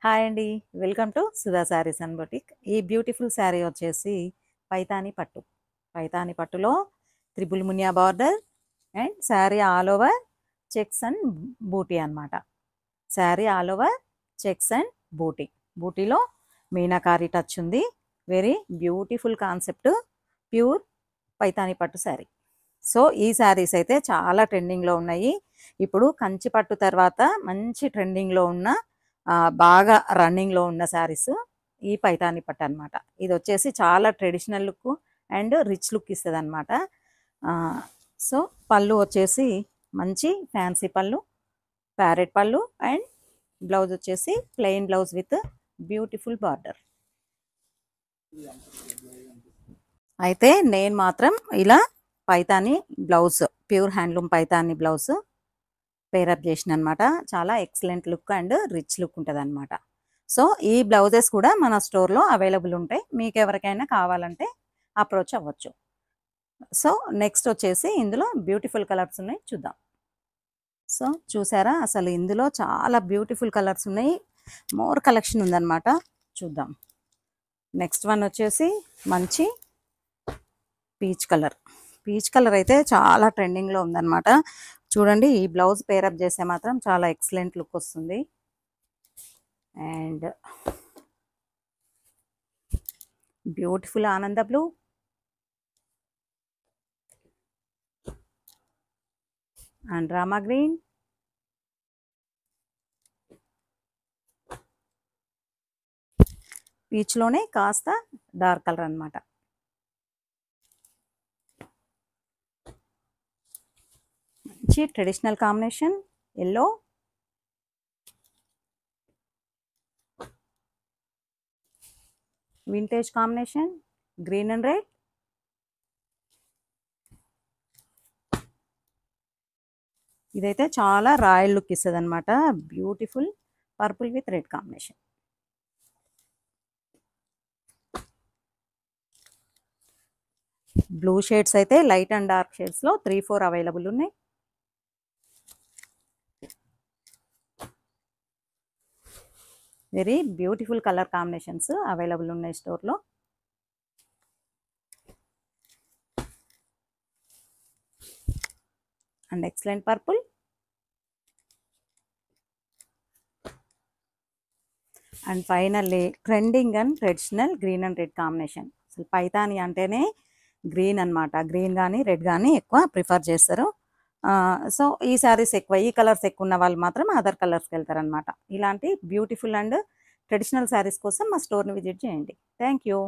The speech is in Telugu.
హాయ్ అండి. Welcome to Sudha Sarees and boutique. ఈ బ్యూటిఫుల్ శారీ వచ్చేసి పైతాని పట్టు. పైతాని పట్టులో triple muniya border and sari all over checks and booti అన్నమాట. Sari all over checks and booti. బూటీలో మీనాకారి టచ్ ఉంది. Very beautiful concept. Pure Paithani పట్టు శారీ. సో ఈ శారీస్ అయితే చాలా ట్రెండింగ్లో ఉన్నాయి. ఇప్పుడు కంచి పట్టు తర్వాత మంచి ట్రెండింగ్లో ఉన్న బాగా రన్నింగ్లో ఉన్న శారీస్ ఈ పైతాని పట్టు అనమాట. ఇది వచ్చేసి చాలా traditional look and rich look ఇస్తుంది అనమాట. సో పళ్ళు వచ్చేసి మంచి ఫ్యాన్సీ పళ్ళు, ప్యారెట్ పళ్ళు అండ్ బ్లౌజ్ వచ్చేసి plain blouse with beautiful border. అయితే నేను మాత్రం ఇలా Paithani blouse, pure handloom Paithani blouse pair up చేసిన అనమాట. చాలా excellent look and rich look ఉంటుంది అనమాట. సో ఈ బ్లౌజెస్ కూడా మన స్టోర్లో అవైలబుల్ ఉంటాయి. మీకు ఎవరికైనా కావాలంటే అప్రోచ్ అవ్వచ్చు. సో నెక్స్ట్ వచ్చేసి ఇందులో బ్యూటిఫుల్ కలర్స్ ఉన్నాయి, చూద్దాం. సో చూసారా, అసలు ఇందులో చాలా బ్యూటిఫుల్ కలర్స్ ఉన్నాయి. మోర్ కలెక్షన్ ఉందన్నమాట, చూద్దాం. నెక్స్ట్ వన్ వచ్చేసి మంచి పీచ్ కలర్. పీచ్ కలర్ అయితే చాలా ట్రెండింగ్లో ఉందన్నమాట. చూడండి, ఈ బ్లౌజ్ పేరప్ చేస్తే మాత్రం చాలా ఎక్సలెంట్ లుక్ వస్తుంది. అండ్ బ్యూటిఫుల్ ఆనంద బ్లూ అండ్ రామా గ్రీన్, పీచ్లోనే కాస్త డార్క్ కలర్ అన్నమాట. మంచి traditional combination yellow, vintage combination green and red, ఇదైతే చాలా రాయల్ లుక్ ఇస్తుంది అనమాట. Beautiful purple with red combination. Blue shades అయితే లైట్ అండ్ డార్క్ షేడ్స్లో 3-4 అవైలబుల్ ఉన్నాయి. Very beautiful colour combinations available ఉన్నాయి స్టోర్లో. And excellent purple and finally trending and traditional green and red combination. అసలు పైతాని అంటేనే గ్రీన్ అనమాట. గ్రీన్ కానీ రెడ్ కానీ ఎక్కువ ప్రిఫర్ చేస్తారు. సో ఈ శారీస్ ఎక్కువ, ఈ కలర్స్ ఎక్కువ ఉన్న వాళ్ళు మాత్రం అదర్ కలర్స్కి వెళ్తారనమాట. ఇలాంటి బ్యూటిఫుల్ అండ్ ట్రెడిషనల్ శారీస్ కోసం మా స్టోర్ని విజిట్ చేయండి. Thank you.